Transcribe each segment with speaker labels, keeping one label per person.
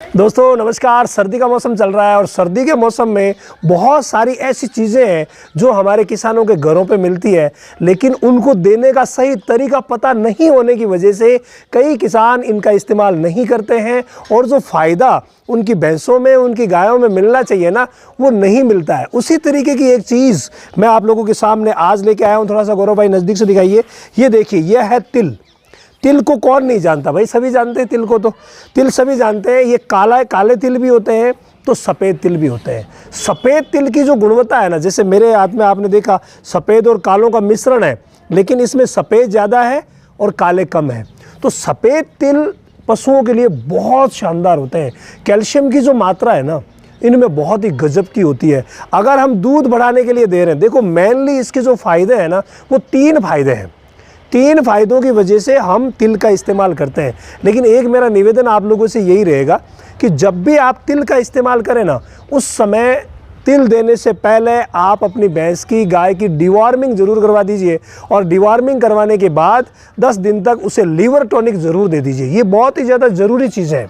Speaker 1: दोस्तों नमस्कार। सर्दी का मौसम चल रहा है और सर्दी के मौसम में बहुत सारी ऐसी चीज़ें हैं जो हमारे किसानों के घरों पे मिलती है, लेकिन उनको देने का सही तरीका पता नहीं होने की वजह से कई किसान इनका इस्तेमाल नहीं करते हैं और जो फ़ायदा उनकी भैंसों में, उनकी गायों में मिलना चाहिए ना, वो नहीं मिलता है। उसी तरीके की एक चीज़ मैं आप लोगों के सामने आज लेके आया हूँ। थोड़ा सा गौरव भाई नज़दीक से दिखाइए। ये देखिए, यह है तिल। तिल को कौन नहीं जानता भाई, सभी जानते हैं तिल को। तो तिल सभी जानते हैं। ये काले तिल भी होते हैं तो सफ़ेद तिल भी होते हैं। सफ़ेद तिल की जो गुणवत्ता है ना, जैसे मेरे हाथ में आपने देखा सफ़ेद और कालों का मिश्रण है, लेकिन इसमें सफ़ेद ज़्यादा है और काले कम है। तो सफ़ेद तिल पशुओं के लिए बहुत शानदार होते हैं। कैल्शियम की जो मात्रा है ना, इनमें बहुत ही गजब की होती है। अगर हम दूध बढ़ाने के लिए दे रहे हैं, देखो मेनली इसके जो फ़ायदे हैं ना, वो 3 फायदे हैं। 3 फायदों की वजह से हम तिल का इस्तेमाल करते हैं। लेकिन एक मेरा निवेदन आप लोगों से यही रहेगा कि जब भी आप तिल का इस्तेमाल करें ना, उस समय तिल देने से पहले आप अपनी भैंस की, गाय की डिवॉर्मिंग ज़रूर करवा दीजिए और डिवॉर्मिंग करवाने के बाद 10 दिन तक उसे लीवर टॉनिक ज़रूर दे दीजिए। ये बहुत ही ज़्यादा ज़रूरी चीज़ें हैं।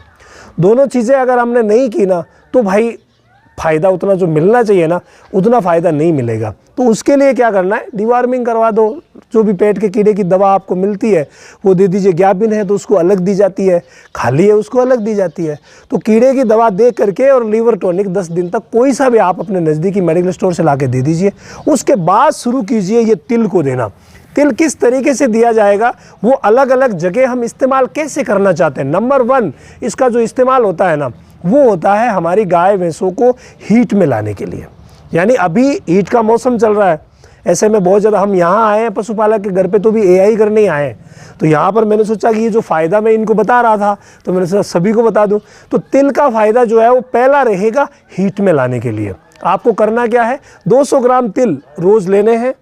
Speaker 1: दोनों चीज़ें अगर हमने नहीं की ना, तो भाई फ़ायदा उतना जो मिलना चाहिए ना, उतना फ़ायदा नहीं मिलेगा। तो उसके लिए क्या करना है, डिवॉर्मिंग करवा दो। जो भी पेट के कीड़े की दवा आपको मिलती है वो दे दीजिए। ग्याबिन है तो उसको अलग दी जाती है, खाली है उसको अलग दी जाती है। तो कीड़े की दवा दे करके और लीवर टॉनिक 10 दिन तक कोई सा भी आप अपने नज़दीकी मेडिकल स्टोर से ला के दे दीजिए। उसके बाद शुरू कीजिए ये तिल को देना। तिल किस तरीके से दिया जाएगा, वो अलग अलग जगह हम इस्तेमाल कैसे करना चाहते हैं। नंबर 1 इसका जो इस्तेमाल होता है ना, वो होता है हमारी गाय भैंसों को हीट में लाने के लिए। यानी अभी हीट का मौसम चल रहा है, ऐसे में बहुत ज़्यादा हम यहाँ आए हैं पशुपालक के घर पे, तो भी एआई करने ही आए हैं। तो यहाँ पर मैंने सोचा कि ये जो फ़ायदा मैं इनको बता रहा था, तो मैंने सोचा सभी को बता दूँ। तो तिल का फ़ायदा जो है वो पहला रहेगा हीट में लाने के लिए। आपको करना क्या है, 200 ग्राम तिल रोज़ लेने हैं,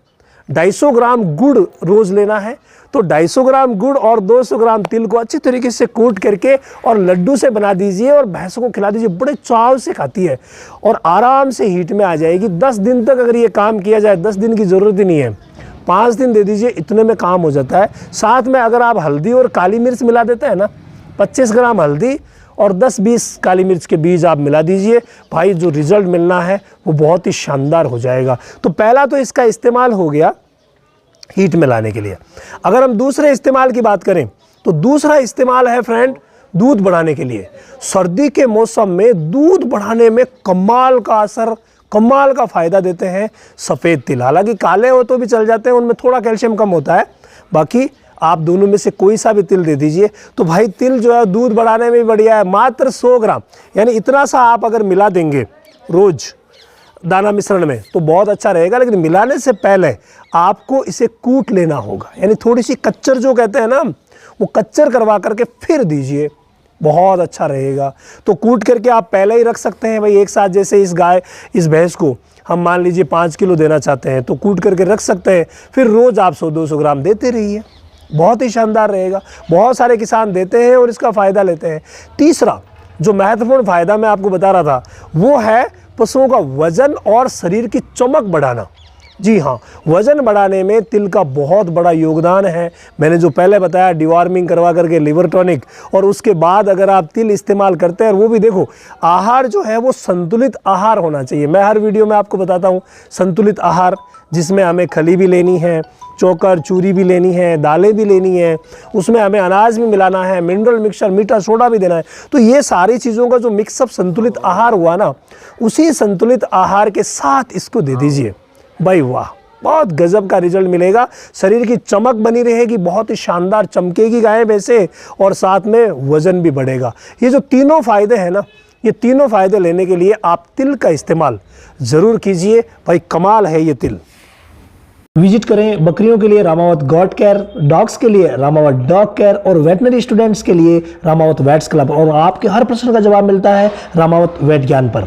Speaker 1: 250 ग्राम गुड़ रोज़ लेना है। तो 250 ग्राम गुड़ और 200 ग्राम तिल को अच्छी तरीके से कूट करके और लड्डू से बना दीजिए और भैंसों को खिला दीजिए। बड़े चाव से खाती है और आराम से हीट में आ जाएगी। 10 दिन तक अगर ये काम किया जाए, 10 दिन की ज़रूरत ही नहीं है, 5 दिन दे दीजिए, इतने में काम हो जाता है। साथ में अगर आप हल्दी और काली मिर्च मिला देते हैं ना, 25 ग्राम हल्दी और 10-20 काली मिर्च के बीज आप मिला दीजिए, भाई जो रिज़ल्ट मिलना है वो बहुत ही शानदार हो जाएगा। तो पहला तो इसका इस्तेमाल हो गया हीट में लाने के लिए। अगर हम दूसरे इस्तेमाल की बात करें, तो दूसरा इस्तेमाल है फ्रेंड दूध बढ़ाने के लिए। सर्दी के मौसम में दूध बढ़ाने में कमाल का असर, कमाल का फ़ायदा देते हैं सफ़ेद तिल। हालांकि काले हो तो भी चल जाते हैं, उनमें थोड़ा कैल्शियम कम होता है। बाकी आप दोनों में से कोई सा भी तिल दे दीजिए। तो भाई तिल जो है दूध बढ़ाने में भी बढ़िया है। मात्र 100 ग्राम, यानी इतना सा आप अगर मिला देंगे रोज़ दाना मिश्रण में तो बहुत अच्छा रहेगा। लेकिन मिलाने से पहले आपको इसे कूट लेना होगा, यानी थोड़ी सी कच्चर जो कहते हैं ना, वो कच्चर करवा करके फिर दीजिए, बहुत अच्छा रहेगा। तो कूट करके आप पहले ही रख सकते हैं भाई एक साथ। जैसे इस भैंस को हम मान लीजिए 5 किलो देना चाहते हैं, तो कूट करके रख सकते हैं। फिर रोज़ आप 100-200 ग्राम देते रहिए, बहुत ही शानदार रहेगा। बहुत सारे किसान देते हैं और इसका फ़ायदा लेते हैं। तीसरा जो महत्वपूर्ण फ़ायदा मैं आपको बता रहा था, वो है पशुओं का वज़न और शरीर की चमक बढ़ाना। जी हाँ, वज़न बढ़ाने में तिल का बहुत बड़ा योगदान है। मैंने जो पहले बताया, डिवॉर्मिंग करवा करके लीवर टॉनिक, और उसके बाद अगर आप तिल इस्तेमाल करते हैं, और वो भी देखो आहार जो है वो संतुलित आहार होना चाहिए। मैं हर वीडियो में आपको बताता हूँ संतुलित आहार, जिसमें हमें खली भी लेनी है, चोकर चूरी भी लेनी है, दालें भी लेनी है, उसमें हमें अनाज भी मिलाना है, मिनरल मिक्सचर, मीठा सोडा भी देना है। तो ये सारी चीज़ों का जो मिक्सअप संतुलित आहार हुआ ना, उसी संतुलित आहार के साथ इसको दे दीजिए। भाई वाह, बहुत गजब का रिजल्ट मिलेगा। शरीर की चमक बनी रहेगी, बहुत ही शानदार चमकेगी गाय वैसे, और साथ में वज़न भी बढ़ेगा। ये जो तीनों फ़ायदे हैं ना, ये तीनों फ़ायदे लेने के लिए आप तिल का इस्तेमाल ज़रूर कीजिए। भाई कमाल है ये तिल। विजिट करें बकरियों के लिए रामावत गॉड केयर, डॉग्स के लिए रामावत डॉग केयर और वेटनरी स्टूडेंट्स के लिए रामावत वेट्स क्लब। और आपके हर प्रश्न का जवाब मिलता है रामावत वेट ज्ञान पर।